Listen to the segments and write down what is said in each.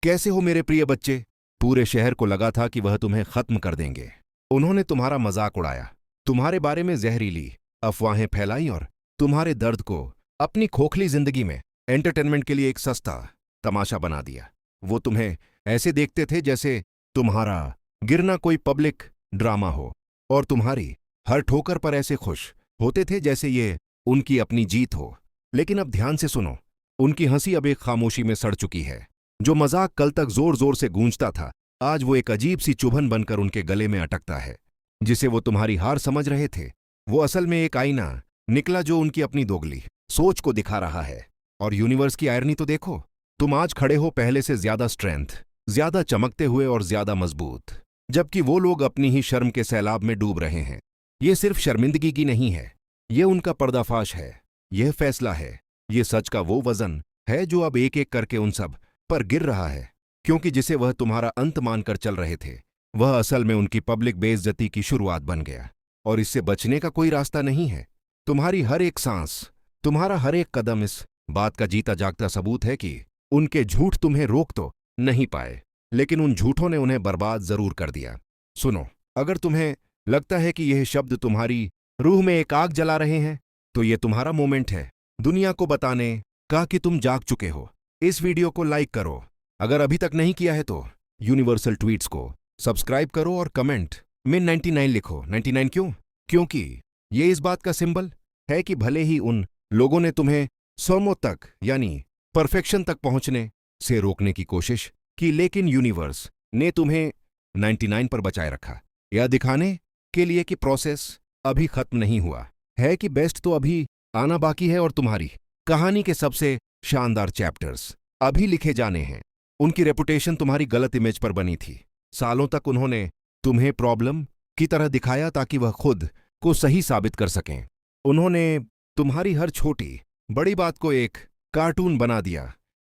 कैसे हो मेरे प्रिय बच्चे? पूरे शहर को लगा था कि वह तुम्हें खत्म कर देंगे। उन्होंने तुम्हारा मजाक उड़ाया, तुम्हारे बारे में जहरीली अफवाहें फैलाई और तुम्हारे दर्द को अपनी खोखली जिंदगी में एंटरटेनमेंट के लिए एक सस्ता तमाशा बना दिया। वो तुम्हें ऐसे देखते थे जैसे तुम्हारा गिरना कोई पब्लिक ड्रामा हो, और तुम्हारी हर ठोकर पर ऐसे खुश होते थे जैसे ये उनकी अपनी जीत हो। लेकिन अब ध्यान से सुनो, उनकी हंसी अब एक खामोशी में सड़ चुकी है। जो मजाक कल तक जोर जोर से गूंजता था, आज वो एक अजीब सी चुभन बनकर उनके गले में अटकता है। जिसे वो तुम्हारी हार समझ रहे थे, वो असल में एक आईना निकला जो उनकी अपनी दोगली सोच को दिखा रहा है। और यूनिवर्स की आयरनी तो देखो, तुम आज खड़े हो पहले से ज्यादा स्ट्रेंथ, ज्यादा चमकते हुए और ज्यादा मजबूत, जबकि वो लोग अपनी ही शर्म के सैलाब में डूब रहे हैं। ये सिर्फ शर्मिंदगी की नहीं है, ये उनका पर्दाफाश है, यह फैसला है, ये सच का वो वजन है जो अब एक एक करके उन सब पर गिर रहा है। क्योंकि जिसे वह तुम्हारा अंत मानकर चल रहे थे, वह असल में उनकी पब्लिक बेइज्जती की शुरुआत बन गया। और इससे बचने का कोई रास्ता नहीं है। तुम्हारी हर एक सांस, तुम्हारा हर एक कदम इस बात का जीता जागता सबूत है कि उनके झूठ तुम्हें रोक तो नहीं पाए, लेकिन उन झूठों ने उन्हें बर्बाद जरूर कर दिया। सुनो, अगर तुम्हें लगता है कि यह शब्द तुम्हारी रूह में एक आग जला रहे हैं, तो ये तुम्हारा मोमेंट है दुनिया को बताने का कि तुम जाग चुके हो। इस वीडियो को लाइक करो, अगर अभी तक नहीं किया है तो यूनिवर्सल ट्वीट्स को सब्सक्राइब करो और कमेंट में 99 लिखो। 99 क्यों? क्योंकि ये इस बात का सिंबल है कि भले ही उन लोगों ने तुम्हें सौमों तक यानी परफेक्शन तक पहुंचने से रोकने की कोशिश की, लेकिन यूनिवर्स ने तुम्हें 99 पर बचाए रखा, यह दिखाने के लिए कि प्रोसेस अभी खत्म नहीं हुआ है, कि बेस्ट तो अभी आना बाकी है और तुम्हारी कहानी के सबसे शानदार चैप्टर्स अभी लिखे जाने हैं। उनकी रेपुटेशन तुम्हारी गलत इमेज पर बनी थी। सालों तक उन्होंने तुम्हें प्रॉब्लम की तरह दिखाया ताकि वह खुद को सही साबित कर सकें। उन्होंने तुम्हारी हर छोटी बड़ी बात को एक कार्टून बना दिया,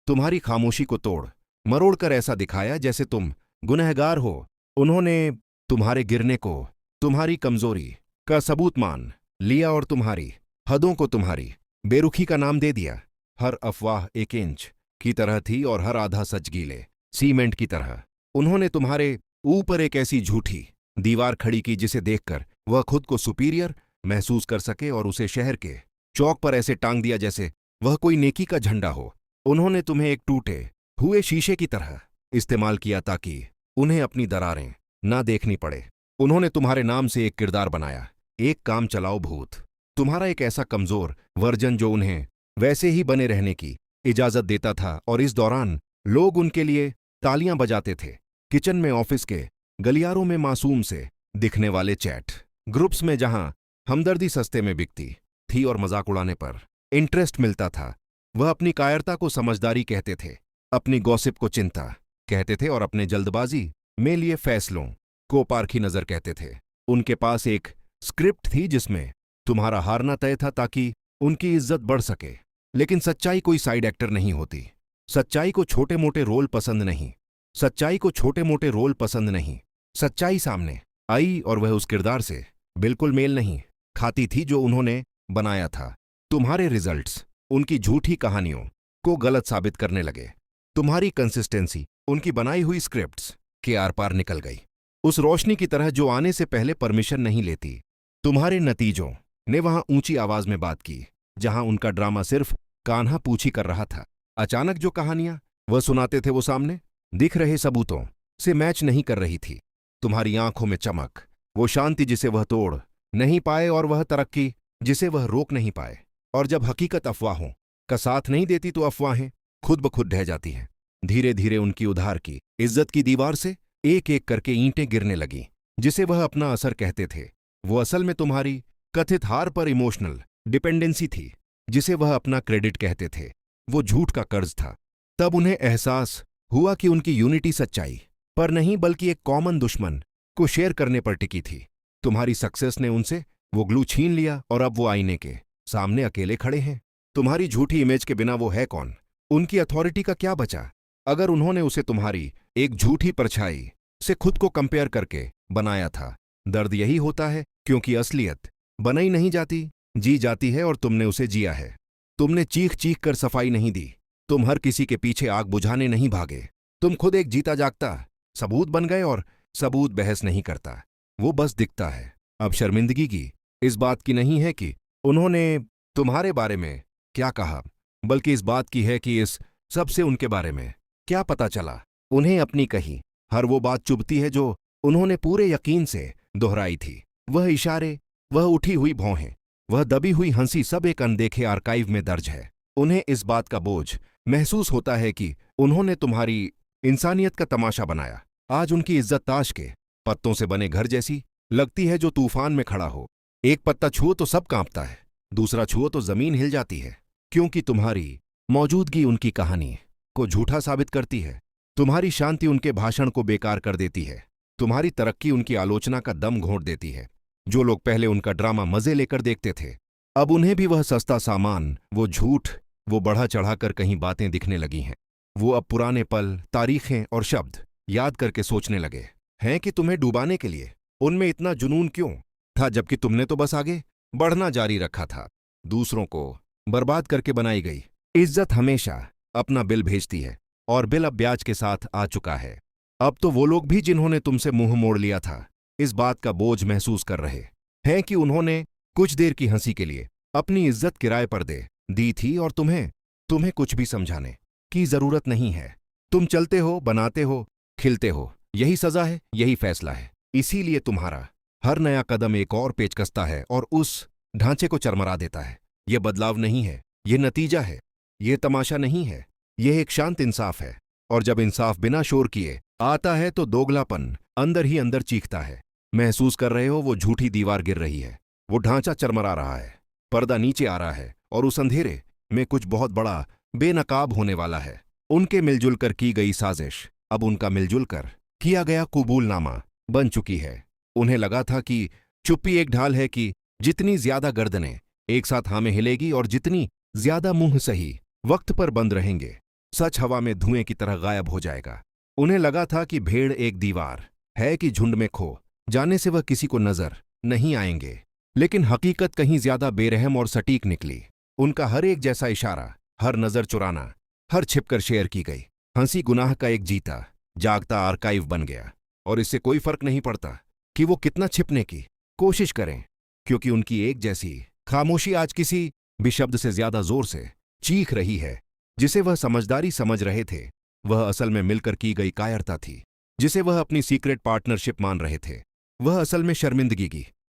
तुम्हारी खामोशी को तोड़ मरोड़ कर ऐसा दिखाया जैसे तुम गुनहगार हो। उन्होंने तुम्हारे गिरने को तुम्हारी कमजोरी का सबूत मान लिया और तुम्हारी हदों को तुम्हारी बेरुखी का नाम दे दिया। हर अफवाह 1 इंच की तरह थी और हर आधा सच गीले सीमेंट की तरह। उन्होंने तुम्हारे ऊपर एक ऐसी झूठी दीवार खड़ी की जिसे देखकर वह खुद को सुपीरियर महसूस कर सके, और उसे शहर के चौक पर ऐसे टांग दिया जैसे वह कोई नेकी का झंडा हो। उन्होंने तुम्हें एक टूटे हुए शीशे की तरह इस्तेमाल किया ताकि उन्हें अपनी दरारें ना देखनी पड़े। उन्होंने तुम्हारे नाम से एक किरदार बनाया, एक काम चलाओ भूत, तुम्हारा एक ऐसा कमजोर वर्जन जो उन्हें वैसे ही बने रहने की इजाजत देता था। और इस दौरान लोग उनके लिए तालियां बजाते थे। किचन में, ऑफिस के गलियारों में, मासूम से दिखने वाले चैट ग्रुप्स में, जहां हमदर्दी सस्ते में बिकती थी और मजाक उड़ाने पर इंटरेस्ट मिलता था। वह अपनी कायरता को समझदारी कहते थे, अपनी गॉसिप को चिंता कहते थे और अपने जल्दबाजी में लिए फैसलों को पारखी नजर कहते थे। उनके पास एक स्क्रिप्ट थी जिसमें तुम्हारा हारना तय था ताकि उनकी इज्जत बढ़ सके। लेकिन सच्चाई कोई साइड एक्टर नहीं होती। सच्चाई को छोटे मोटे रोल पसंद नहीं। सच्चाई को छोटे मोटे रोल पसंद नहीं। सच्चाई सामने आई और वह उस किरदार से बिल्कुल मेल नहीं खाती थी जो उन्होंने बनाया था। तुम्हारे रिजल्ट्स उनकी झूठी कहानियों को गलत साबित करने लगे। तुम्हारी कंसिस्टेंसी उनकी बनाई हुई स्क्रिप्ट्स के आर पार निकल गई, उस रोशनी की तरह जो आने से पहले परमिशन नहीं लेती। तुम्हारे नतीजों ने वहां ऊंची आवाज में बात की जहां उनका ड्रामा सिर्फ कान्हा पूछी कर रहा था। अचानक जो कहानियां वह सुनाते थे वो सामने दिख रहे सबूतों से मैच नहीं कर रही थी। तुम्हारी आंखों में चमक, वो शांति जिसे वह तोड़ नहीं पाए और वह तरक्की जिसे वह रोक नहीं पाए। और जब हकीकत अफवाहों का साथ नहीं देती तो अफवाहें खुद ब खुद ढह जाती हैं। धीरे धीरे उनकी उधार की इज्जत की दीवार से एक एक करके ईंटें गिरने लगी जिसे वह अपना असर कहते थे। वो असल में तुम्हारी कथित हार पर इमोशनल डिपेंडेंसी थी जिसे वह अपना क्रेडिट कहते थे। वो झूठ का कर्ज था। तब उन्हें एहसास हुआ कि उनकी यूनिटी सच्चाई पर नहीं बल्कि एक कॉमन दुश्मन को शेयर करने पर टिकी थी। तुम्हारी सक्सेस ने उनसे वो ग्लू छीन लिया और अब वो आईने के सामने अकेले खड़े हैं। तुम्हारी झूठी इमेज के बिना वो है कौन? उनकी अथॉरिटी का क्या बचा अगर उन्होंने उसे तुम्हारी एक झूठी परछाई से खुद को कंपेयर करके बनाया था? दर्द यही होता है क्योंकि असलियत बनाई नहीं जाती, जी जाती है, और तुमने उसे जिया है। तुमने चीख चीख कर सफाई नहीं दी। तुम हर किसी के पीछे आग बुझाने नहीं भागे। तुम खुद एक जीता जागता सबूत बन गए और सबूत बहस नहीं करता, वो बस दिखता है। अब शर्मिंदगी की इस बात की नहीं है कि उन्होंने तुम्हारे बारे में क्या कहा, बल्कि इस बात की है कि इस सबसे उनके बारे में क्या पता चला। उन्हें अपनी कही हर वो बात चुभती है जो उन्होंने पूरे यकीन से दोहराई थी। वह इशारे, वह उठी हुई भौहें, वह दबी हुई हंसी सब एक अनदेखे आर्काइव में दर्ज है। उन्हें इस बात का बोझ महसूस होता है कि उन्होंने तुम्हारी इंसानियत का तमाशा बनाया। आज उनकी इज्जत ताश के पत्तों से बने घर जैसी लगती है जो तूफान में खड़ा हो। एक पत्ता छुओ तो सब कांपता है, दूसरा छुओ तो जमीन हिल जाती है, क्योंकि तुम्हारी मौजूदगी उनकी कहानी को झूठा साबित करती है। तुम्हारी शांति उनके भाषण को बेकार कर देती है, तुम्हारी तरक्की उनकी आलोचना का दम घोंट देती है। जो लोग पहले उनका ड्रामा मजे लेकर देखते थे, अब उन्हें भी वह सस्ता सामान, वो झूठ, वो बढ़ा चढ़ाकर कहीं बातें दिखने लगी हैं। वो अब पुराने पल, तारीखें और शब्द याद करके सोचने लगे हैं कि तुम्हें डुबाने के लिए उनमें इतना जुनून क्यों था, जबकि तुमने तो बस आगे बढ़ना जारी रखा था। दूसरों को बर्बाद करके बनाई गई इज्जत हमेशा अपना बिल भेजती है, और बिल अब ब्याज के साथ आ चुका है। अब तो वो लोग भी जिन्होंने तुमसे मुंह मोड़ लिया था, इस बात का बोझ महसूस कर रहे हैं कि उन्होंने कुछ देर की हंसी के लिए अपनी इज्जत किराए पर दे दी थी, और तुम्हें कुछ भी समझाने की जरूरत नहीं है। तुम चलते हो, बनाते हो, खिलते हो, यही सजा है, यही फैसला है। इसीलिए तुम्हारा हर नया कदम एक और पेच कसता है और उस ढांचे को चरमरा देता है। यह बदलाव नहीं है, यह नतीजा है, यह तमाशा नहीं है, यह एक शांत इंसाफ है। और जब इंसाफ बिना शोर किए आता है तो दोगलापन अंदर ही अंदर चीखता है। महसूस कर रहे हो वो झूठी दीवार गिर रही है, वो ढांचा चरमरा रहा है, पर्दा नीचे आ रहा है, और उस अंधेरे में कुछ बहुत बड़ा बेनकाब होने वाला है। उनके मिलजुल कर की गई साजिश अब उनका मिलजुल कर किया गया कबूलनामा बन चुकी है। उन्हें लगा था कि चुप्पी एक ढाल है कि जितनी ज्यादा गर्दनें एक साथ हाँ में हिलेगी और जितनी ज्यादा मुंह सही वक्त पर बंद रहेंगे, सच हवा में धुएं की तरह गायब हो जाएगा। उन्हें लगा था कि भेड़ एक दीवार है कि झुंड में खो जाने से वह किसी को नजर नहीं आएंगे, लेकिन हकीकत कहीं ज्यादा बेरहम और सटीक निकली। उनका हर एक जैसा इशारा, हर नजर चुराना, हर छिपकर शेयर की गई हंसी गुनाह का एक जीता जागता आर्काइव बन गया। और इससे कोई फर्क नहीं पड़ता कि वो कितना छिपने की कोशिश करें, क्योंकि उनकी एक जैसी खामोशी आज किसी भी शब्द से ज्यादा जोर से चीख रही है। जिसे वह समझदारी समझ रहे थे, वह असल में मिलकर की गई कायरता थी। जिसे वह अपनी सीक्रेट पार्टनरशिप मान रहे थे, वह असल में शर्मिंदगी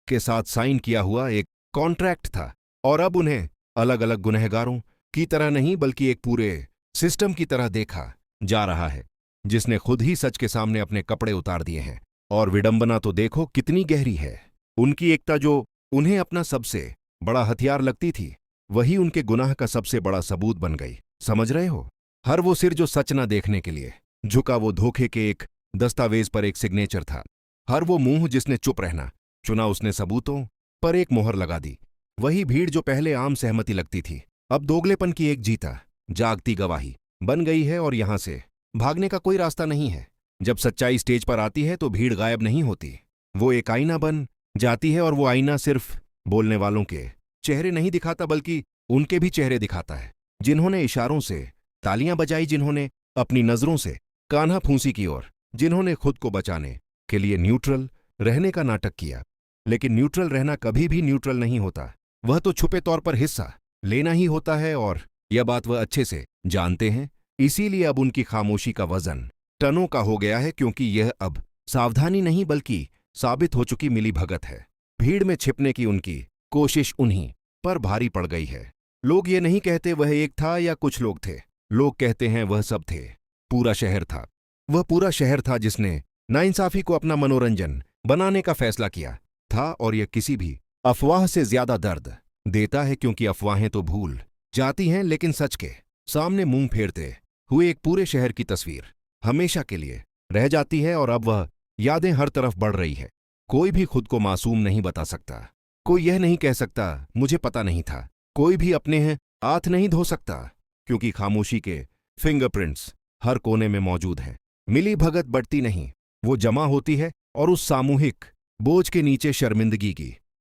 के साथ साइन किया हुआ एक कॉन्ट्रैक्ट था। और अब उन्हें अलग अलग गुनहगारों की तरह नहीं, बल्कि एक पूरे सिस्टम की तरह देखा जा रहा है, जिसने खुद ही सच के सामने अपने कपड़े उतार दिए हैं। और विडंबना तो देखो कितनी गहरी है। उनकी एकता जो उन्हें अपना सबसे बड़ा हथियार लगती थी, वही उनके गुनाह का सबसे बड़ा सबूत बन गई। समझ रहे हो? हर वो सिर जो सच न देखने के लिए झुका, वो धोखे के एक दस्तावेज पर एक सिग्नेचर था। हर वो मुंह जिसने चुप रहना चुना, उसने सबूतों पर एक मोहर लगा दी। वही भीड़ जो पहले आम सहमति लगती थी, अब दोगलेपन की एक जीता जागती गवाही बन गई है। और यहां से भागने का कोई रास्ता नहीं है। जब सच्चाई स्टेज पर आती है तो भीड़ गायब नहीं होती, वो एक आईना बन जाती है। और वो आईना सिर्फ बोलने वालों के चेहरे नहीं दिखाता, बल्कि उनके भी चेहरे दिखाता है, जिन्होंने इशारों से तालियां बजाई, जिन्होंने अपनी नजरों से कान्हा फूंसी की, और जिन्होंने खुद को बचाने के लिए न्यूट्रल रहने का नाटक किया। लेकिन न्यूट्रल रहना कभी भी न्यूट्रल नहीं होता, वह तो छुपे तौर पर हिस्सा लेना ही होता है। और यह बात वह अच्छे से जानते हैं। इसीलिए अब उनकी खामोशी का वजन टनों का हो गया है, क्योंकि यह अब सावधानी नहीं बल्कि साबित हो चुकी मिली भगत है। भीड़ में छिपने की उनकी कोशिश उन्हीं पर भारी पड़ गई है। लोग ये नहीं कहते वह एक था या कुछ लोग थे, लोग कहते हैं वह सब थे। पूरा शहर था, वह पूरा शहर था जिसने नाइंसाफी को अपना मनोरंजन बनाने का फैसला किया था। और यह किसी भी अफवाह से ज्यादा दर्द देता है, क्योंकि अफवाहें तो भूल जाती हैं, लेकिन सच के सामने मुंह फेरते हुए एक पूरे शहर की तस्वीर हमेशा के लिए रह जाती है। और अब वह यादें हर तरफ बढ़ रही है। कोई भी खुद को मासूम नहीं बता सकता, कोई यह नहीं कह सकता मुझे पता नहीं था, कोई भी अपने हाथ नहीं धो सकता, क्योंकि खामोशी के फिंगरप्रिंट्स हर कोने में मौजूद हैं। मिली भगत बढ़ती नहीं, वो जमा होती है, और उस सामूहिक बोझ के नीचे शर्मिंदगी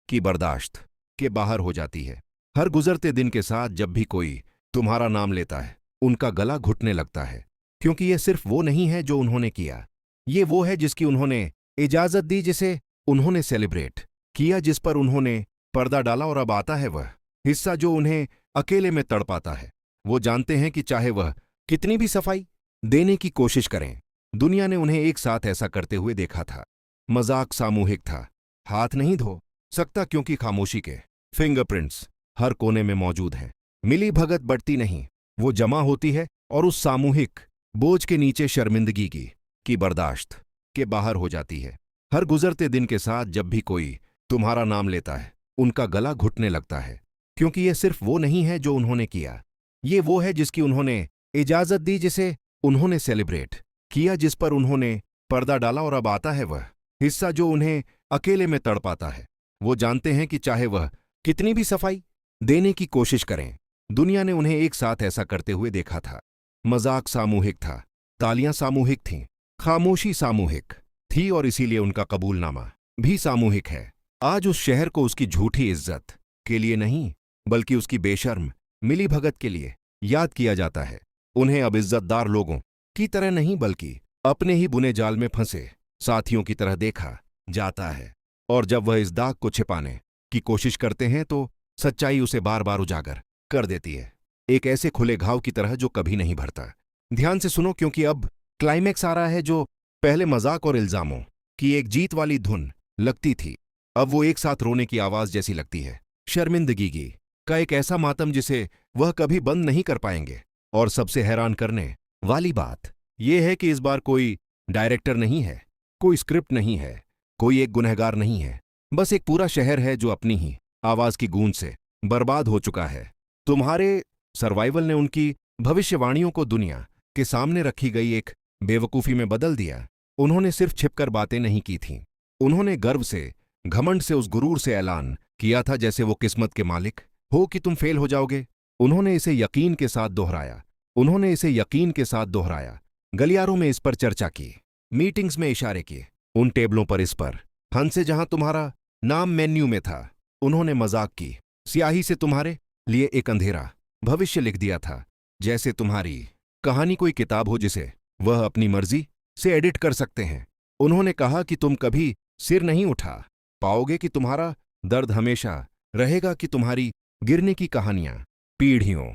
की बर्दाश्त के बाहर हो जाती है। हर गुजरते दिन के साथ जब भी कोई तुम्हारा नाम लेता है, उनका गला घुटने लगता है। क्योंकि यह सिर्फ वो नहीं है जो उन्होंने किया, ये वो है जिसकी उन्होंने इजाजत दी, जिसे उन्होंने सेलिब्रेट किया, जिस पर उन्होंने पर्दा डाला। और अब आता है वह हिस्सा जो उन्हें अकेले में तड़पाता है। वो जानते हैं कि चाहे वह कितनी भी सफाई देने की कोशिश करें, दुनिया ने उन्हें एक साथ ऐसा करते हुए देखा था। मजाक सामूहिक था, हाथ नहीं धो सकता क्योंकि खामोशी के फिंगरप्रिंट्स हर कोने में मौजूद हैं। मिली भगत बढ़ती नहीं, वो जमा होती है और उस सामूहिक बोझ के नीचे शर्मिंदगी की बर्दाश्त के बाहर हो जाती है। हर गुजरते दिन के साथ जब भी कोई तुम्हारा नाम लेता है, उनका गला घुटने लगता है, क्योंकि यह सिर्फ वो नहीं है जो उन्होंने किया, ये वो है जिसकी उन्होंने इजाजत दी, जिसे उन्होंने सेलिब्रेट किया, जिस पर उन्होंने पर्दा डाला। और अब आता है वह हिस्सा जो उन्हें अकेले में तड़पाता है। वो जानते हैं कि चाहे वह कितनी भी सफाई देने की कोशिश करें, दुनिया ने उन्हें एक साथ ऐसा करते हुए देखा था। मजाक सामूहिक था, तालियां सामूहिक थीं, खामोशी सामूहिक थी, और इसीलिए उनका कबूलनामा भी सामूहिक है। आज उस शहर को उसकी झूठी इज्जत के लिए नहीं, बल्कि उसकी बेशर्म मिली भगत के लिए याद किया जाता है। उन्हें अब इज्जतदार लोगों की तरह नहीं, बल्कि अपने ही बुने जाल में फंसे साथियों की तरह देखा जाता है। और जब वह इस दाग को छिपाने की कोशिश करते हैं तो सच्चाई उसे बार बार उजागर कर देती है, एक ऐसे खुले घाव की तरह जो कभी नहीं भरता। ध्यान से सुनो, क्योंकि अब क्लाइमैक्स आ रहा है। जो पहले मजाक और इल्जामों की एक जीत वाली धुन लगती थी, अब वो एक साथ रोने की आवाज जैसी लगती है। शर्मिंदगी का एक ऐसा मातम जिसे वह कभी बंद नहीं कर पाएंगे। और सबसे हैरान करने वाली बात यह है कि इस बार कोई डायरेक्टर नहीं है, कोई स्क्रिप्ट नहीं है, कोई एक गुनहगार नहीं है, बस एक पूरा शहर है जो अपनी ही आवाज की गूंज से बर्बाद हो चुका है। तुम्हारे सर्वाइवल ने उनकी भविष्यवाणियों को दुनिया के सामने रखी गई एक बेवकूफी में बदल दिया। उन्होंने सिर्फ छिपकर बातें नहीं की थीं, उन्होंने गर्व से, घमंड से, उस गुरूर से ऐलान किया था जैसे वो किस्मत के मालिक हो कि तुम फेल हो जाओगे। उन्होंने इसे यकीन के साथ दोहराया, उन्होंने इसे यकीन के साथ दोहराया। गलियारों में इस पर चर्चा की, मीटिंग्स में इशारे किए, उन टेबलों पर इस पर हंसे जहां तुम्हारा नाम मेन्यू में था। उन्होंने मजाक की स्याही से तुम्हारे लिए एक अंधेरा भविष्य लिख दिया था, जैसे तुम्हारी कहानी कोई किताब हो जिसे वह अपनी मर्जी से एडिट कर सकते हैं। उन्होंने कहा कि तुम कभी सिर नहीं उठा पाओगे, कि तुम्हारा दर्द हमेशा रहेगा, कि तुम्हारी गिरने की कहानियां पीढ़ियों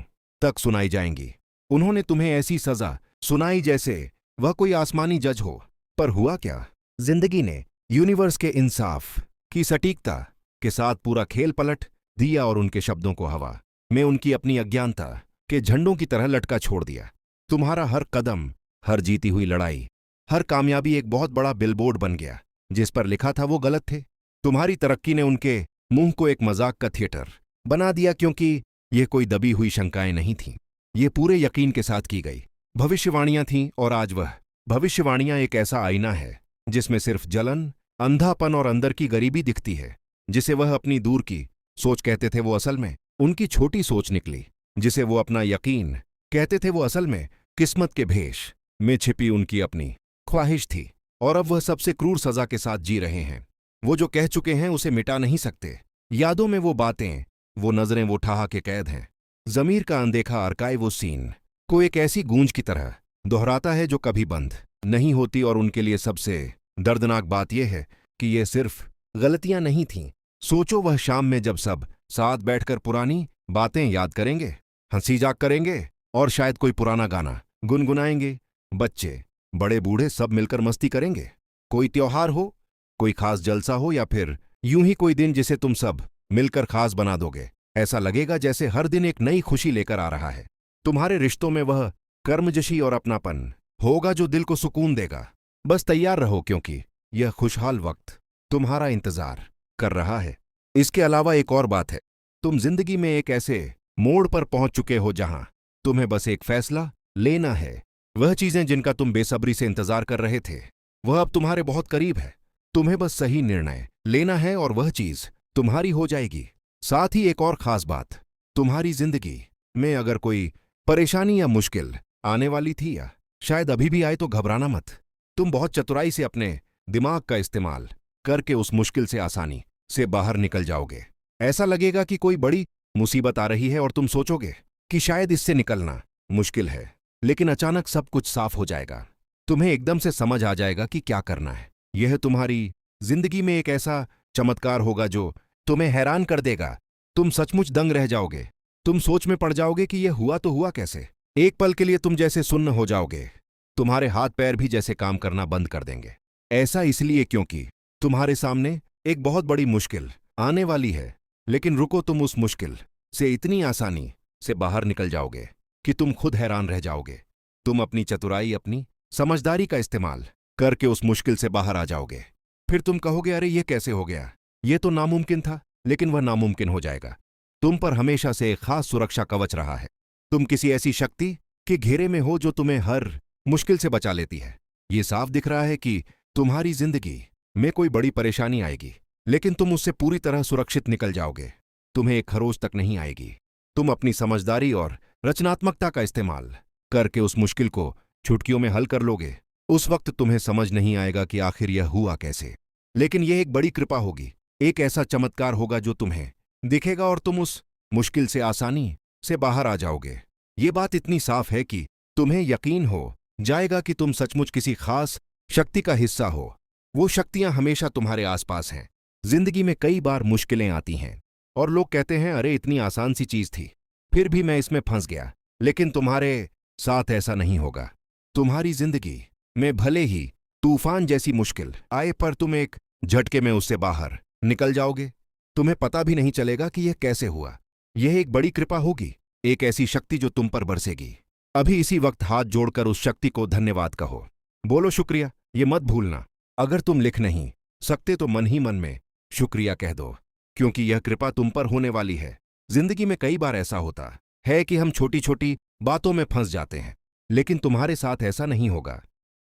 तक सुनाई जाएंगी। उन्होंने तुम्हें ऐसी सजा सुनाई जैसे वह कोई आसमानी जज हो। पर हुआ क्या? जिंदगी ने यूनिवर्स के इंसाफ की सटीकता के साथ पूरा खेल पलट दिया और उनके शब्दों को हवा में उनकी अपनी अज्ञानता के झंडों की तरह लटका छोड़ दिया। तुम्हारा हर कदम, हर जीती हुई लड़ाई, हर कामयाबी एक बहुत बड़ा बिलबोर्ड बन गया, जिस पर लिखा था वो गलत थे। तुम्हारी तरक्की ने उनके मुंह को एक मजाक का थिएटर बना दिया, क्योंकि ये कोई दबी हुई शंकाएं नहीं थीं, ये पूरे यकीन के साथ की गई भविष्यवाणियां थीं। और आज वह भविष्यवाणियां एक ऐसा आईना है जिसमें सिर्फ जलन, अंधापन और अंदर की गरीबी दिखती है। जिसे वह अपनी दूर की सोच कहते थे वो असल में उनकी छोटी सोच निकली। जिसे वो अपना यकीन कहते थे वो असल में किस्मत के भेष में छिपी उनकी अपनी ख्वाहिश थी। और अब वह सबसे क्रूर सजा के साथ जी रहे हैं। वो जो कह चुके हैं उसे मिटा नहीं सकते। यादों में वो बातें, वो नजरें, वो ठहाके कैद हैं। जमीर का अनदेखा आर्काइव वो सीन को एक ऐसी गूंज की तरह दोहराता है जो कभी बंद नहीं होती। और उनके लिए सबसे दर्दनाक बात यह है कि ये सिर्फ गलतियां नहीं थीं। सोचो, वह शाम में जब सब साथ बैठकर पुरानी बातें याद करेंगे, हंसी जाग करेंगे और शायद कोई पुराना गाना गुनगुनाएंगे। बच्चे, बड़े बूढ़े सब मिलकर मस्ती करेंगे। कोई त्योहार हो, कोई खास जलसा हो, या फिर यूं ही कोई दिन जिसे तुम सब मिलकर खास बना दोगे। ऐसा लगेगा जैसे हर दिन एक नई खुशी लेकर आ रहा है। तुम्हारे रिश्तों में वह कर्मजशी और अपनापन होगा जो दिल को सुकून देगा। बस तैयार रहो, क्योंकि यह खुशहाल वक्त तुम्हारा इंतजार कर रहा है। इसके अलावा एक और बात है, तुम जिंदगी में एक ऐसे मोड़ पर पहुंच चुके हो जहां तुम्हें बस एक फैसला लेना है। वह चीजें जिनका तुम बेसब्री से इंतजार कर रहे थे, वह अब तुम्हारे बहुत करीब है। तुम्हें बस सही निर्णय लेना है और वह चीज तुम्हारी हो जाएगी। साथ ही एक और खास बात, तुम्हारी जिंदगी में अगर कोई परेशानी या मुश्किल आने वाली थी या शायद अभी भी आए, तो घबराना मत। तुम बहुत चतुराई से अपने दिमाग का इस्तेमाल करके उस मुश्किल से आसानी से बाहर निकल जाओगे। ऐसा लगेगा कि कोई बड़ी मुसीबत आ रही है और तुम सोचोगे कि शायद इससे निकलना मुश्किल है, लेकिन अचानक सब कुछ साफ हो जाएगा। तुम्हें एकदम से समझ आ जाएगा कि क्या करना है। यह तुम्हारी जिंदगी में एक ऐसा चमत्कार होगा जो तुम्हें हैरान कर देगा। तुम सचमुच दंग रह जाओगे। तुम सोच में पड़ जाओगे कि यह हुआ तो हुआ कैसे। एक पल के लिए तुम जैसे सुन्न हो जाओगे। तुम्हारे हाथ पैर भी जैसे काम करना बंद कर देंगे। ऐसा इसलिए क्योंकि तुम्हारे सामने एक बहुत बड़ी मुश्किल आने वाली है। लेकिन रुको, तुम उस मुश्किल से इतनी आसानी से बाहर निकल जाओगे कि तुम खुद हैरान रह जाओगे। तुम अपनी चतुराई, अपनी समझदारी का इस्तेमाल करके उस मुश्किल से बाहर आ जाओगे। फिर तुम कहोगे, अरे ये कैसे हो गया? ये तो नामुमकिन था। लेकिन वह नामुमकिन हो जाएगा। तुम पर हमेशा से एक खास सुरक्षा कवच रहा है। तुम किसी ऐसी शक्ति के घेरे में हो जो तुम्हें हर मुश्किल से बचा लेती है। ये साफ दिख रहा है कि तुम्हारी जिंदगी में कोई बड़ी परेशानी आएगी, लेकिन तुम उससे पूरी तरह सुरक्षित निकल जाओगे। तुम्हें एक खरोच तक नहीं आएगी। तुम अपनी समझदारी और रचनात्मकता का इस्तेमाल करके उस मुश्किल को चुटकियों में हल कर लोगे। उस वक्त तुम्हें समझ नहीं आएगा कि आखिर यह हुआ कैसे। लेकिन यह एक बड़ी कृपा होगी, एक ऐसा चमत्कार होगा जो तुम्हें दिखेगा और तुम उस मुश्किल से आसानी से बाहर आ जाओगे। ये बात इतनी साफ है कि तुम्हें यकीन हो जाएगा कि तुम सचमुच किसी खास शक्ति का हिस्सा हो। वो शक्तियां हमेशा तुम्हारे आसपास हैं। जिंदगी में कई बार मुश्किलें आती हैं और लोग कहते हैं, अरे इतनी आसान सी चीज थी, फिर भी मैं इसमें फंस गया। लेकिन तुम्हारे साथ ऐसा नहीं होगा। तुम्हारी जिंदगी में भले ही तूफान जैसी मुश्किल आए, पर तुम एक झटके में उससे बाहर निकल जाओगे। तुम्हें पता भी नहीं चलेगा कि यह कैसे हुआ। यह एक बड़ी कृपा होगी, एक ऐसी शक्ति जो तुम पर बरसेगी। अभी इसी वक्त हाथ जोड़कर उस शक्ति को धन्यवाद कहो। बोलो शुक्रिया। ये मत भूलना, अगर तुम लिख नहीं सकते तो मन ही मन में शुक्रिया कह दो, क्योंकि यह कृपा तुम पर होने वाली है। जिंदगी में कई बार ऐसा होता है कि हम छोटी छोटी बातों में फंस जाते हैं, लेकिन तुम्हारे साथ ऐसा नहीं होगा।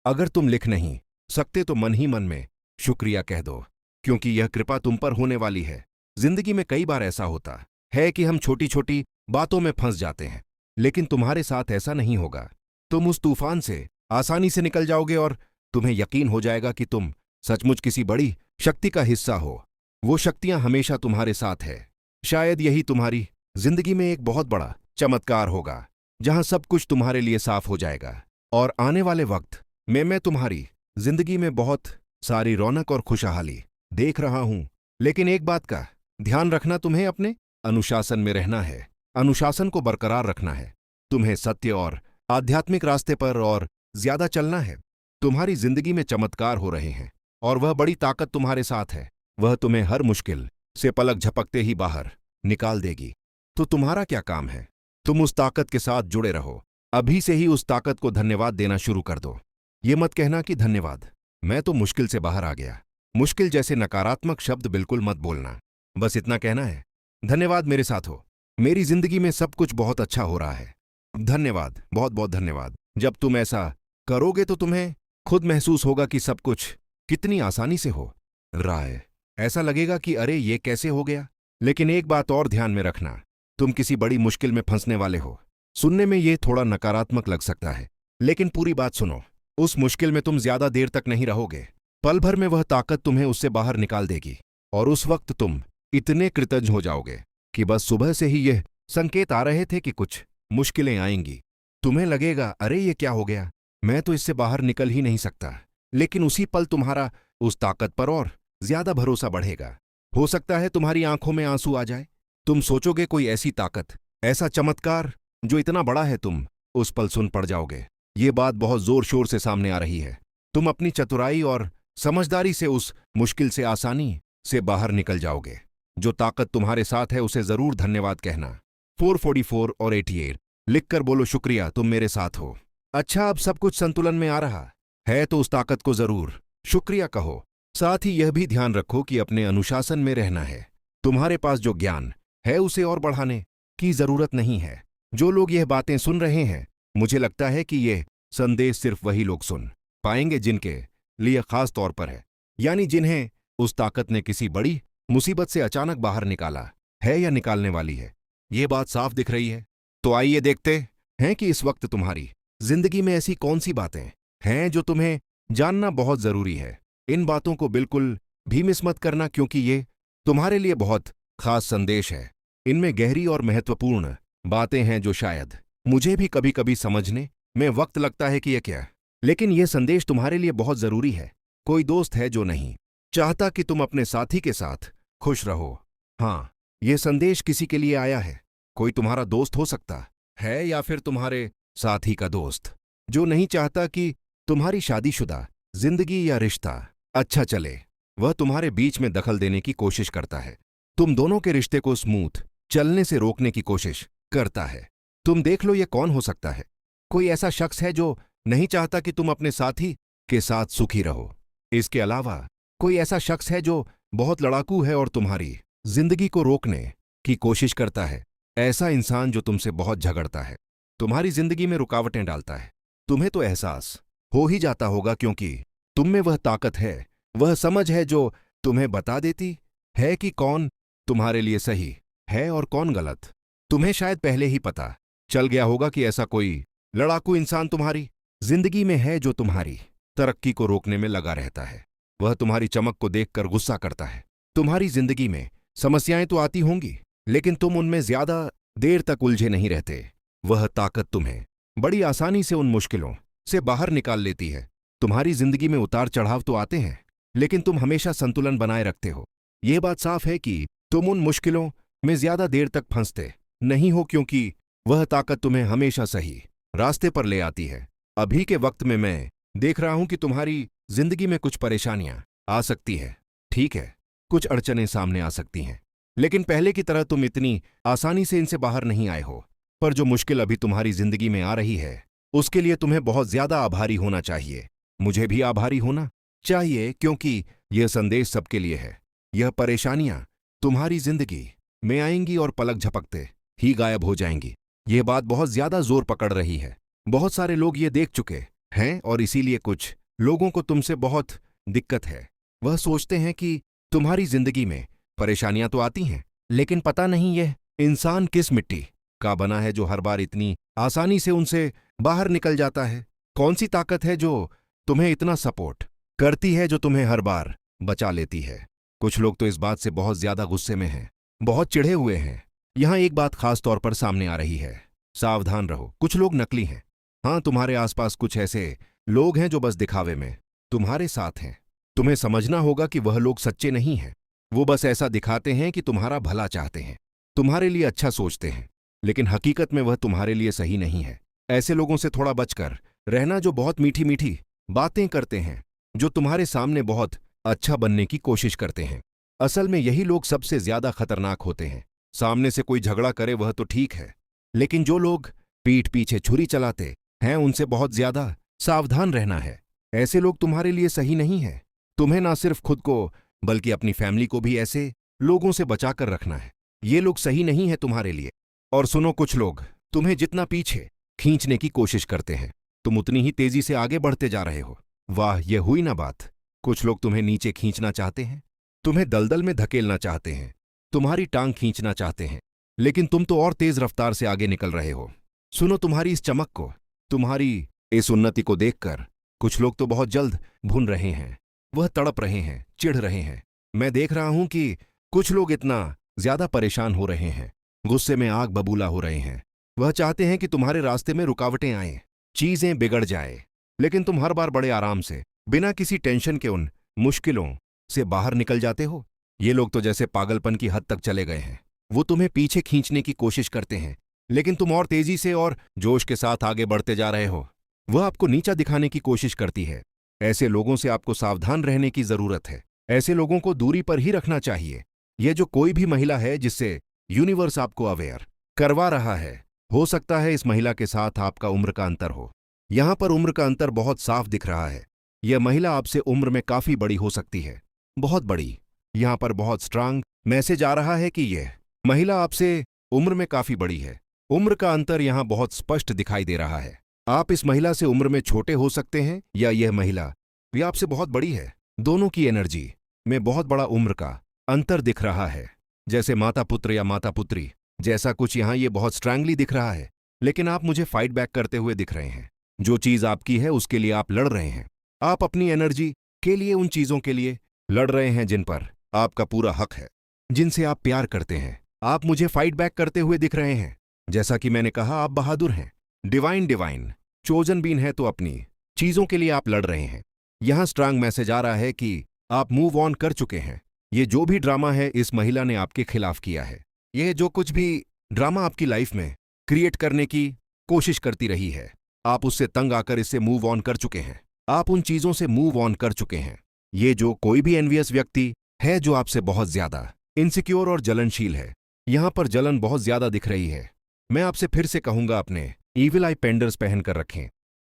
अगर तुम लिख नहीं सकते तो मन ही मन में शुक्रिया कह दो, क्योंकि यह कृपा तुम पर होने वाली है। जिंदगी में कई बार ऐसा होता है कि हम छोटी छोटी बातों में फंस जाते हैं, लेकिन तुम्हारे साथ ऐसा नहीं होगा। तुम उस तूफान से आसानी से निकल जाओगे और तुम्हें यकीन हो जाएगा कि तुम सचमुच किसी बड़ी शक्ति का हिस्सा हो। वो शक्तियां हमेशा तुम्हारे साथ है। शायद यही तुम्हारी जिंदगी में एक बहुत बड़ा चमत्कार होगा, जहां सब कुछ तुम्हारे लिए साफ हो जाएगा। और आने वाले वक्त में मैं तुम्हारी जिंदगी में बहुत सारी रौनक और खुशहाली देख रहा हूं। लेकिन एक बात का ध्यान रखना, तुम्हें अपने अनुशासन में रहना है। अनुशासन को बरकरार रखना है। तुम्हें सत्य और आध्यात्मिक रास्ते पर और ज्यादा चलना है। तुम्हारी जिंदगी में चमत्कार हो रहे हैं और वह बड़ी ताकत तुम्हारे साथ है। वह तुम्हें हर मुश्किल से पलक झपकते ही बाहर निकाल देगी। तो तुम्हारा क्या काम है? तुम उस ताकत के साथ जुड़े रहो। अभी से ही उस ताकत को धन्यवाद देना शुरू कर दो। ये मत कहना कि धन्यवाद, मैं तो मुश्किल से बाहर आ गया। मुश्किल जैसे नकारात्मक शब्द बिल्कुल मत बोलना। बस इतना कहना है, धन्यवाद मेरे साथ हो, मेरी जिंदगी में सब कुछ बहुत अच्छा हो रहा है। धन्यवाद, बहुत बहुत धन्यवाद। जब तुम ऐसा करोगे तो तुम्हें खुद महसूस होगा कि सब कुछ कितनी आसानी से हो रहा है। ऐसा लगेगा कि अरे ये कैसे हो गया। लेकिन एक बात और ध्यान में रखना, तुम किसी बड़ी मुश्किल में फंसने वाले हो। सुनने में ये थोड़ा नकारात्मक लग सकता है, लेकिन पूरी बात सुनो। उस मुश्किल में तुम ज्यादा देर तक नहीं रहोगे। पल भर में वह ताकत तुम्हें उससे बाहर निकाल देगी और उस वक्त तुम इतने कृतज्ञ हो जाओगे कि बस सुबह से ही यह संकेत आ रहे थे कि कुछ मुश्किलें आएंगी। तुम्हें लगेगा, अरे ये क्या हो गया, मैं तो इससे बाहर निकल ही नहीं सकता। लेकिन उसी पल तुम्हारा उस ताकत पर और ज्यादा भरोसा बढ़ेगा। हो सकता है तुम्हारी आंखों में आंसू आ जाए। तुम सोचोगे कोई ऐसी ताकत, ऐसा चमत्कार जो इतना बड़ा है, तुम उस पल सुन पड़ जाओगे। ये बात बहुत जोर शोर से सामने आ रही है। तुम अपनी चतुराई और समझदारी से उस मुश्किल से आसानी से बाहर निकल जाओगे। जो ताकत तुम्हारे साथ है उसे जरूर धन्यवाद कहना। 444 और 88 लिखकर बोलो, शुक्रिया तुम मेरे साथ हो। अच्छा, अब सब कुछ संतुलन में आ रहा है तो उस ताकत को जरूर शुक्रिया कहो। साथ ही यह भी ध्यान रखो कि अपने अनुशासन में रहना है। तुम्हारे पास जो ज्ञान है उसे और बढ़ाने की जरूरत नहीं है। जो लोग यह बातें सुन रहे हैं, मुझे लगता है कि यह संदेश सिर्फ वही लोग सुन पाएंगे जिनके लिए खास तौर पर है, यानी जिन्हें उस ताकत ने किसी बड़ी मुसीबत से अचानक बाहर निकाला है या निकालने वाली है। ये बात साफ दिख रही है। तो आइए देखते हैं कि इस वक्त तुम्हारी जिंदगी में ऐसी कौन सी बातें हैं जो तुम्हें जानना बहुत जरूरी है। इन बातों को बिल्कुल भी मिस मत करना, क्योंकि ये तुम्हारे लिए बहुत खास संदेश है। इनमें गहरी और महत्वपूर्ण बातें हैं जो शायद मुझे भी कभी कभी समझने में वक्त लगता है कि यह क्या, लेकिन यह संदेश तुम्हारे लिए बहुत जरूरी है। कोई दोस्त है जो नहीं चाहता कि तुम अपने साथी के साथ खुश रहो। हाँ, यह संदेश किसी के लिए आया है। कोई तुम्हारा दोस्त हो सकता है या फिर तुम्हारे साथी का दोस्त जो नहीं चाहता कि तुम्हारी शादीशुदा जिंदगी या रिश्ता अच्छा चले। वह तुम्हारे बीच में दखल देने की कोशिश करता है, तुम दोनों के रिश्ते को स्मूथ चलने से रोकने की कोशिश करता है। तुम देख लो यह कौन हो सकता है। कोई ऐसा शख्स है जो नहीं चाहता कि तुम अपने साथी के साथ सुखी रहो। इसके अलावा कोई ऐसा शख्स है जो बहुत लड़ाकू है और तुम्हारी जिंदगी को रोकने की कोशिश करता है। ऐसा इंसान जो तुमसे बहुत झगड़ता है, तुम्हारी जिंदगी में रुकावटें डालता है। तुम्हें तो एहसास हो ही जाता होगा क्योंकि तुम में वह ताकत है, वह समझ है जो तुम्हें बता देती है कि कौन तुम्हारे लिए सही है और कौन गलत। तुम्हें शायद पहले ही पता चल गया होगा कि ऐसा कोई लड़ाकू इंसान तुम्हारी जिंदगी में है जो तुम्हारी तरक्की को रोकने में लगा रहता है। वह तुम्हारी चमक को देखकर गुस्सा करता है। तुम्हारी जिंदगी में समस्याएं तो आती होंगी, लेकिन तुम उनमें ज्यादा देर तक उलझे नहीं रहते। वह ताकत तुम्हें बड़ी आसानी से उन मुश्किलों से बाहर निकाल लेती है। तुम्हारी जिंदगी में उतार चढ़ाव तो आते हैं, लेकिन तुम हमेशा संतुलन बनाए रखते हो। यह बात साफ है कि तुम उन मुश्किलों में ज्यादा देर तक फंसते नहीं हो, क्योंकि वह ताकत तुम्हें हमेशा सही रास्ते पर ले आती है। अभी के वक्त में मैं देख रहा हूं कि तुम्हारी जिंदगी में कुछ परेशानियां आ सकती है। ठीक है, कुछ अड़चनें सामने आ सकती हैं, लेकिन पहले की तरह तुम इतनी आसानी से इनसे बाहर नहीं आए हो। पर जो मुश्किल अभी तुम्हारी जिंदगी में आ रही है, उसके लिए तुम्हें बहुत ज्यादा आभारी होना चाहिए। मुझे भी आभारी होना चाहिए, क्योंकि यह संदेश सबके लिए है। यह परेशानियां तुम्हारी जिंदगी में आएंगी और पलक झपकते ही गायब हो जाएंगी। यह बात बहुत ज्यादा जोर पकड़ रही है। बहुत सारे लोग ये देख चुके हैं और इसीलिए कुछ लोगों को तुमसे बहुत दिक्कत है। वह सोचते हैं कि तुम्हारी जिंदगी में परेशानियां तो आती हैं, लेकिन पता नहीं यह इंसान किस मिट्टी का बना है जो हर बार इतनी आसानी से उनसे बाहर निकल जाता है। कौन सी ताकत है जो तुम्हें इतना सपोर्ट करती है, जो तुम्हें हर बार बचा लेती है। कुछ लोग तो इस बात से बहुत ज्यादा गुस्से में हैं, बहुत चिढ़े हुए हैं। यहां एक बात खास तौर पर सामने आ रही है, सावधान रहो। कुछ लोग नकली हैं। हाँ, तुम्हारे आसपास कुछ ऐसे लोग हैं जो बस दिखावे में तुम्हारे साथ हैं। तुम्हें समझना होगा कि वह लोग सच्चे नहीं हैं। वो बस ऐसा दिखाते हैं कि तुम्हारा भला चाहते हैं, तुम्हारे लिए अच्छा सोचते हैं, लेकिन हकीकत में वह तुम्हारे लिए सही नहीं है। ऐसे लोगों से थोड़ा बचकर रहना जो बहुत मीठी मीठी बातें करते हैं, जो तुम्हारे सामने बहुत अच्छा बनने की कोशिश करते हैं। असल में यही लोग सबसे ज्यादा खतरनाक होते हैं। सामने से कोई झगड़ा करे वह तो ठीक है, लेकिन जो लोग पीठ पीछे छुरी चलाते हैं उनसे बहुत ज्यादा सावधान रहना है। ऐसे लोग तुम्हारे लिए सही नहीं है। तुम्हें ना सिर्फ खुद को बल्कि अपनी फैमिली को भी ऐसे लोगों से बचाकर रखना है। ये लोग सही नहीं है तुम्हारे लिए। और सुनो, कुछ लोग तुम्हें जितना पीछे खींचने की कोशिश करते हैं, तुम उतनी ही तेजी से आगे बढ़ते जा रहे हो। वाह, यह हुई ना बात। कुछ लोग तुम्हें नीचे खींचना चाहते हैं, तुम्हें दलदल में धकेलना चाहते हैं, तुम्हारी टांग खींचना चाहते हैं, लेकिन तुम तो और तेज रफ्तार से आगे निकल रहे हो। सुनो, तुम्हारी इस चमक को, तुम्हारी इस उन्नति को देखकर कुछ लोग तो बहुत जल्द भून रहे हैं। वह तड़प रहे हैं, चिढ़ रहे हैं। मैं देख रहा हूं कि कुछ लोग इतना ज्यादा परेशान हो रहे हैं, गुस्से में आग बबूला हो रहे हैं। वह चाहते हैं कि तुम्हारे रास्ते में रुकावटें आएं, चीजें बिगड़ जाए, लेकिन तुम हर बार बड़े आराम से, बिना किसी टेंशन के उन मुश्किलों से बाहर निकल जाते हो। ये लोग तो जैसे पागलपन की हद तक चले गए हैं। वो तुम्हें पीछे खींचने की कोशिश करते हैं, लेकिन तुम और तेजी से और जोश के साथ आगे बढ़ते जा रहे हो। वह आपको नीचा दिखाने की कोशिश करती है। ऐसे लोगों से आपको सावधान रहने की जरूरत है। ऐसे लोगों को दूरी पर ही रखना चाहिए। यह जो कोई भी महिला है जिससे यूनिवर्स आपको अवेयर करवा रहा है, हो सकता है इस महिला के साथ आपका उम्र का अंतर हो। यहां पर उम्र का अंतर बहुत साफ दिख रहा है। यह महिला आपसे उम्र में काफी बड़ी हो सकती है, बहुत बड़ी। यहां पर बहुत स्ट्रांग मैसेज आ रहा है कि यह महिला आपसे उम्र में काफी बड़ी है। उम्र का अंतर यहां बहुत स्पष्ट दिखाई दे रहा है। आप इस महिला से उम्र में छोटे हो सकते हैं या यह महिला भी आपसे बहुत बड़ी है। दोनों की एनर्जी में बहुत बड़ा उम्र का अंतर दिख रहा है, जैसे माता पुत्र या माता पुत्री जैसा कुछ। यहां यह बहुत स्ट्रांगली दिख रहा है, लेकिन आप मुझे फाइट बैक करते हुए दिख रहे हैं। जो चीज आपकी है उसके लिए आप लड़ रहे हैं। आप अपनी एनर्जी के लिए उन चीजों के लिए लड़ रहे हैं जिन पर आपका पूरा हक है, जिनसे आप प्यार करते हैं। आप मुझे फाइट बैक करते हुए दिख रहे हैं। जैसा कि मैंने कहा, आप बहादुर हैं, डिवाइन चोजन बीन है तो अपनी चीजों के लिए आप लड़ रहे हैं। यहां स्ट्रांग मैसेज आ रहा है कि आप मूव ऑन कर चुके हैं। ये जो भी ड्रामा है इस महिला ने आपके खिलाफ किया है। यह जो कुछ भी ड्रामा आपकी लाइफ में क्रिएट करने की कोशिश करती रही है, आप उससे तंग आकर इससे मूव ऑन कर चुके हैं। आप उन चीजों से मूव ऑन कर चुके हैं। ये जो कोई भी एनवियस व्यक्ति है जो आपसे बहुत ज्यादा इनसिक्योर और जलनशील है, यहां पर जलन बहुत ज्यादा दिख रही है। मैं आपसे फिर से कहूंगा अपने ईविल आई पेंडर्स पहन कर रखें।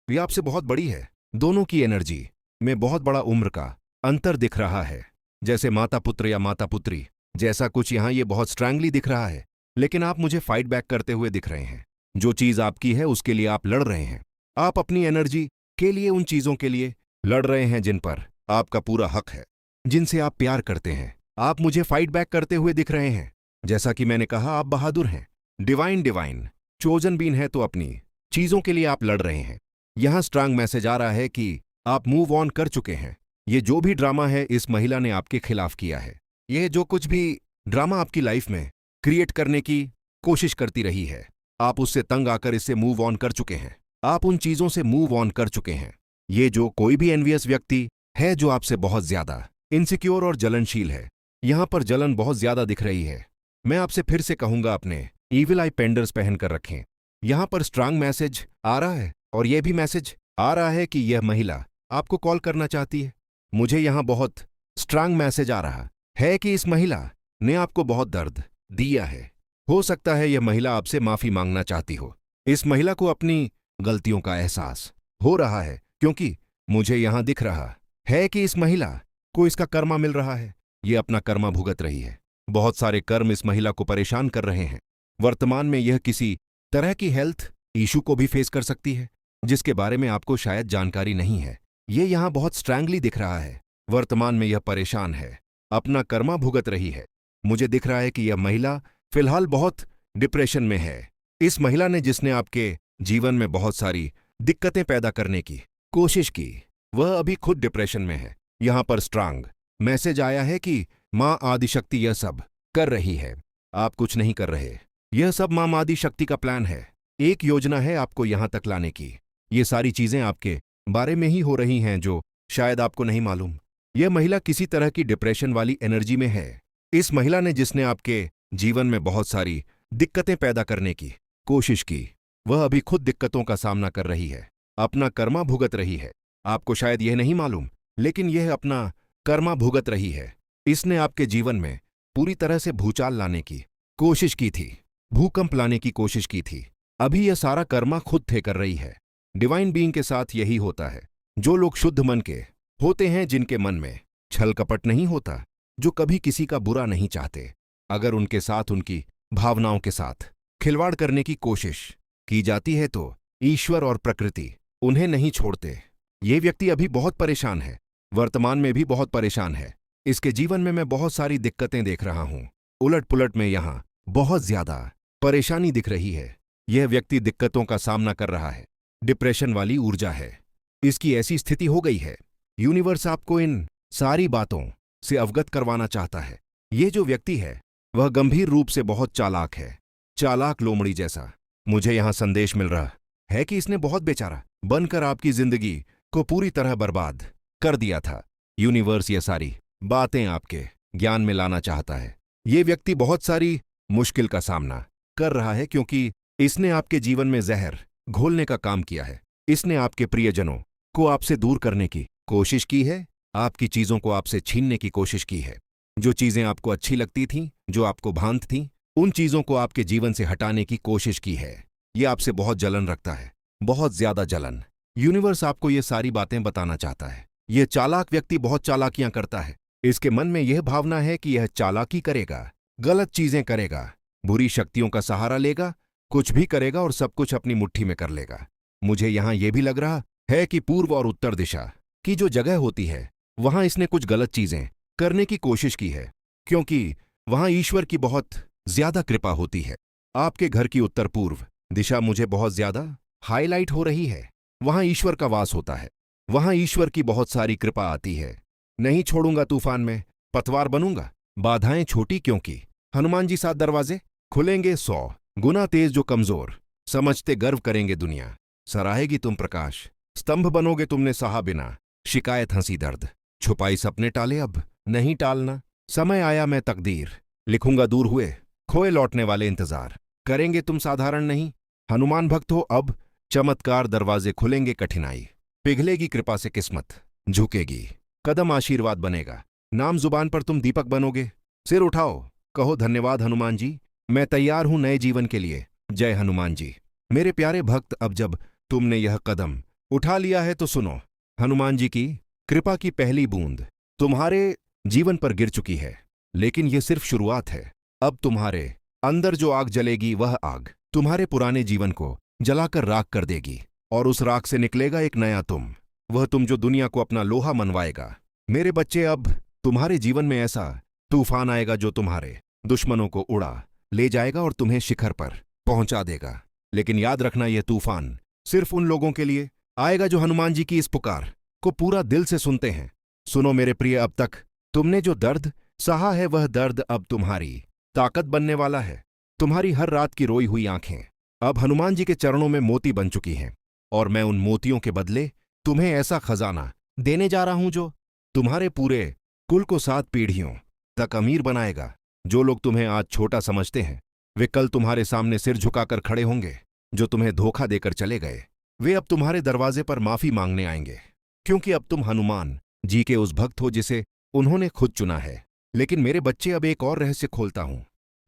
ये आपसे बहुत बड़ी है। दोनों की एनर्जी में बहुत बड़ा उम्र का अंतर दिख रहा है। जैसे माता पुत्र या माता पुत्री जैसा कुछ यहां ये बहुत स्ट्रांगली दिख रहा है, लेकिन आप मुझे फाइट बैक करते हुए दिख रहे हैं। जो चीज आपकी है उसके लिए आप लड़ रहे हैं। आप अपनी एनर्जी के लिए उन चीजों के लिए लड़ रहे हैं जिन पर आपका पूरा हक है, जिनसे आप प्यार करते हैं। आप मुझे फाइट बैक करते हुए दिख रहे हैं। जैसा कि मैंने कहा, आप बहादुर हैं। डिवाइन चोजन बीन है तो अपनी चीजों के लिए आप लड़ रहे हैं। यहां स्ट्रांग मैसेज आ रहा है कि आप मूव ऑन कर चुके हैं। ये जो भी ड्रामा है इस महिला ने आपके खिलाफ किया है। यह जो कुछ भी ड्रामा आपकी लाइफ में क्रिएट करने की कोशिश करती रही है, आप उससे तंग आकर इससे मूव ऑन कर चुके हैं। आप उन चीजों से मूव ऑन कर चुके हैं। ये जो कोई भी एनवियस व्यक्ति है जो आपसे बहुत ज्यादा इनसिक्योर और जलनशील है, यहां पर जलन बहुत ज्यादा दिख रही है। मैं आपसे फिर से कहूंगा अपने ईविल आई पेंडर्स पहन कर रखें। यहां पर स्ट्रांग मैसेज आ रहा है और यह भी मैसेज आ रहा है कि यह महिला आपको कॉल करना चाहती है। मुझे यहां बहुत स्ट्रांग मैसेज आ रहा है कि इस महिला ने आपको बहुत दर्द दिया है। हो सकता है यह महिला आपसे माफी मांगना चाहती हो। इस महिला को अपनी गलतियों का एहसास हो रहा है, क्योंकि मुझे यहां दिख रहा है कि इस महिला को इसका कर्मा मिल रहा है। यह अपना कर्मा भुगत रही है। बहुत सारे कर्म इस महिला को परेशान कर रहे हैं। वर्तमान में यह किसी तरह की हेल्थ इशू को भी फेस कर सकती है, जिसके बारे में आपको शायद जानकारी नहीं है। यह यहां बहुत स्ट्रांगली दिख रहा है। वर्तमान में यह परेशान है, अपना कर्मा भुगत रही है। मुझे दिख रहा है कि यह महिला फिलहाल बहुत डिप्रेशन में है। इस महिला ने जिसने आपके जीवन में बहुत सारी दिक्कतें पैदा करने की कोशिश की, वह अभी खुद डिप्रेशन में है। यहां पर स्ट्रांग मैसेज आया है कि मां आदिशक्ति यह सब कर रही है, आप कुछ नहीं कर रहे। यह सब मां आदिशक्ति का प्लान है। एक योजना है आपको यहां तक लाने की। ये सारी चीजें आपके बारे में ही हो रही हैं जो शायद आपको नहीं मालूम। यह महिला किसी तरह की डिप्रेशन वाली एनर्जी में है। इस महिला ने जिसने आपके जीवन में बहुत सारी दिक्कतें पैदा करने की कोशिश की, वह अभी खुद दिक्कतों का सामना कर रही है, अपना कर्मा भुगत रही है। आपको शायद यह नहीं मालूम, लेकिन यह अपना कर्मा भुगत रही है। इसने आपके जीवन में पूरी तरह से भूचाल लाने की कोशिश की थी, भूकंप लाने की कोशिश की थी। अभी यह सारा कर्मा खुद थे कर रही है। डिवाइन बीइंग के साथ यही होता है। जो लोग शुद्ध मन के होते हैं, जिनके मन में छल कपट नहीं होता, जो कभी किसी का बुरा नहीं चाहते, अगर उनके साथ उनकी भावनाओं के साथ खिलवाड़ करने की कोशिश की जाती है तो ईश्वर और प्रकृति उन्हें नहीं छोड़ते। ये व्यक्ति अभी बहुत परेशान है, वर्तमान में भी बहुत परेशान है। इसके जीवन में मैं बहुत सारी दिक्कतें देख रहा हूं। उलट पुलट में यहां बहुत ज्यादा परेशानी दिख रही है। यह व्यक्ति दिक्कतों का सामना कर रहा है। डिप्रेशन वाली ऊर्जा है, इसकी ऐसी स्थिति हो गई है। यूनिवर्स आपको इन सारी बातों से अवगत करवाना चाहता है। ये जो व्यक्ति है वह गंभीर रूप से बहुत चालाक है, चालाक लोमड़ी जैसा। मुझे यहां संदेश मिल रहा है कि इसने बहुत बेचारा बनकर आपकी जिंदगी को पूरी तरह बर्बाद कर दिया था। यूनिवर्स ये सारी बातें आपके ज्ञान में लाना चाहता है। ये व्यक्ति बहुत सारी मुश्किल का सामना कर रहा है, क्योंकि इसने आपके जीवन में जहर घोलने का काम किया है। इसने आपके प्रियजनों को आपसे दूर करने की कोशिश की है, आपकी चीजों को आपसे छीनने की कोशिश की है। जो चीजें आपको अच्छी लगती थीं, जो आपको भांत थीं, उन चीजों को आपके जीवन से हटाने की कोशिश की है। यह आपसे बहुत जलन रखता है, बहुत ज्यादा जलन। यूनिवर्स आपको ये सारी बातें बताना चाहता है। यह चालाक व्यक्ति बहुत चालाकियां करता है। इसके मन में यह भावना है कि यह चालाकी करेगा, गलत चीजें करेगा, बुरी शक्तियों का सहारा लेगा, कुछ भी करेगा और सब कुछ अपनी मुट्ठी में कर लेगा। मुझे यहां यह भी लग रहा है कि पूर्व और उत्तर दिशा की जो जगह होती है, वहां इसने कुछ गलत चीजें करने की कोशिश की है, क्योंकि वहां ईश्वर की बहुत ज्यादा कृपा होती है। आपके घर की उत्तर पूर्व दिशा मुझे बहुत ज्यादा हाईलाइट हो रही है। वहां ईश्वर का वास होता है, वहां ईश्वर की बहुत सारी कृपा आती है। नहीं छोड़ूंगा तूफान में, पतवार बनूंगा। बाधाएं छोटी क्योंकि हनुमान जी 7 दरवाजे खुलेंगे 100 गुना तेज। जो कमजोर समझते गर्व करेंगे दुनिया। सराहेगी तुम प्रकाश, स्तंभ बनोगे तुमने सहा बिना, शिकायत हंसी दर्द, छुपाई सपने टाले अब नहीं टालना, समय आया मैं तकदीर, लिखूंगा दूर हुए, खोए लौटने वाले इंतजार, करेंगे तुम साधारण नहीं, हनुमान भक्त हो अब, चमत्कार दरवाजे खुलेंगे कठिनाई, पिघलेगी कृपा से किस्मत, झुकेगी, कदम आशीर्वाद बनेगा, नाम जुबान पर तुम दीपक बनोगे, सिर उठाओ, कहो धन्यवाद हनुमान जी, मैं तैयार हूं नए जीवन के लिए, जय हनुमान जी। मेरे प्यारे भक्त, अब जब तुमने यह कदम उठा लिया है तो सुनो, हनुमान जी की कृपा की पहली बूंद तुम्हारे जीवन पर गिर चुकी है, लेकिन यह सिर्फ शुरुआत है। अब तुम्हारे अंदर जो आग जलेगी वह आग तुम्हारे पुराने जीवन को जलाकर राख कर देगी, और उस राख से निकलेगा एक नया तुम, वह तुम जो दुनिया को अपना लोहा मनवाएगा। मेरे बच्चे, अब तुम्हारे जीवन में ऐसा तूफान आएगा जो तुम्हारे दुश्मनों को उड़ा ले जाएगा और तुम्हें शिखर पर पहुंचा देगा। लेकिन याद रखना, यह तूफान सिर्फ उन लोगों के लिए आएगा जो हनुमान जी की इस पुकार को पूरा दिल से सुनते हैं। सुनो मेरे प्रिय, अब तक तुमने जो दर्द सहा है वह दर्द अब तुम्हारी ताकत बनने वाला है। तुम्हारी हर रात की रोई हुई आंखें अब हनुमान जी के चरणों में मोती बन चुकी हैं, और मैं उन मोतियों के बदले तुम्हें ऐसा खजाना देने जा रहा हूं जो तुम्हारे पूरे कुल को 7 पीढ़ियों तक अमीर बनाएगा। जो लोग तुम्हें आज छोटा समझते हैं वे कल तुम्हारे सामने सिर झुकाकर खड़े होंगे। जो तुम्हें धोखा देकर चले गए वे अब तुम्हारे दरवाजे पर माफी मांगने आएंगे, क्योंकि अब तुम हनुमान जी के उस भक्त हो जिसे उन्होंने खुद चुना है। लेकिन मेरे बच्चे, अब एक और रहस्य खोलता हूं।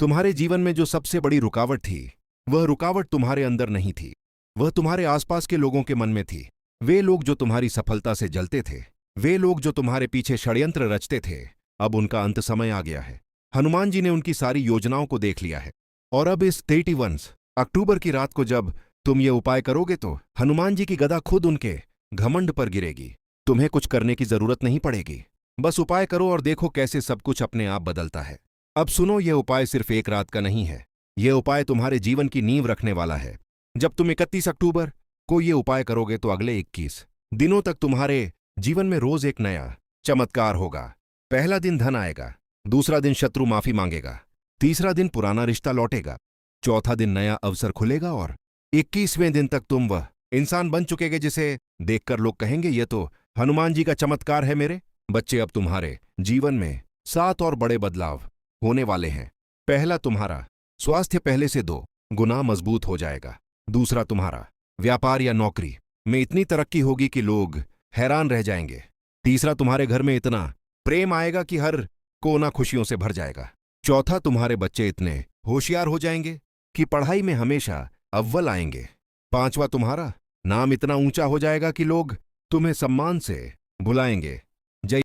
तुम्हारे जीवन में जो सबसे बड़ी रुकावट थी वह रुकावट तुम्हारे अंदर नहीं थी, वह तुम्हारे आसपास के लोगों के मन में थी। वे लोग जो तुम्हारी सफलता से जलते थे, वे लोग जो तुम्हारे पीछे षड्यंत्र रचते थे, अब उनका अंत समय आ गया है। हनुमान जी ने उनकी सारी योजनाओं को देख लिया है, और अब इस 31 अक्टूबर की रात को जब तुम ये उपाय करोगे तो हनुमान जी की गदा खुद उनके घमंड पर गिरेगी। तुम्हें कुछ करने की जरूरत नहीं पड़ेगी, बस उपाय करो और देखो कैसे सब कुछ अपने आप बदलता है। अब सुनो, यह उपाय सिर्फ एक रात का नहीं है, यह उपाय तुम्हारे जीवन की नींव रखने वाला है। जब तुम 31 अक्टूबर को ये उपाय करोगे तो अगले 21 दिनों तक तुम्हारे जीवन में रोज एक नया चमत्कार होगा। पहला दिन धन आएगा, दूसरा दिन शत्रु माफी मांगेगा, तीसरा दिन पुराना रिश्ता लौटेगा, चौथा दिन नया अवसर खुलेगा, और 21वें दिन तक तुम वह इंसान बन चुकेगे जिसे देखकर लोग कहेंगे ये तो हनुमान जी का चमत्कार है। मेरे बच्चे, अब तुम्हारे जीवन में 7 और बड़े बदलाव होने वाले हैं। पहला, तुम्हारा स्वास्थ्य पहले से 2 गुना मजबूत हो जाएगा। दूसरा, तुम्हारा व्यापार या नौकरी में इतनी तरक्की होगी कि लोग हैरान रह जाएंगे। तीसरा, तुम्हारे घर में इतना प्रेम आएगा कि हर कोना खुशियों से भर जाएगा। चौथा, तुम्हारे बच्चे इतने होशियार हो जाएंगे कि पढ़ाई में हमेशा अव्वल आएंगे। पांचवा, तुम्हारा नाम इतना ऊंचा हो जाएगा कि लोग तुम्हें सम्मान से बुलाएंगे।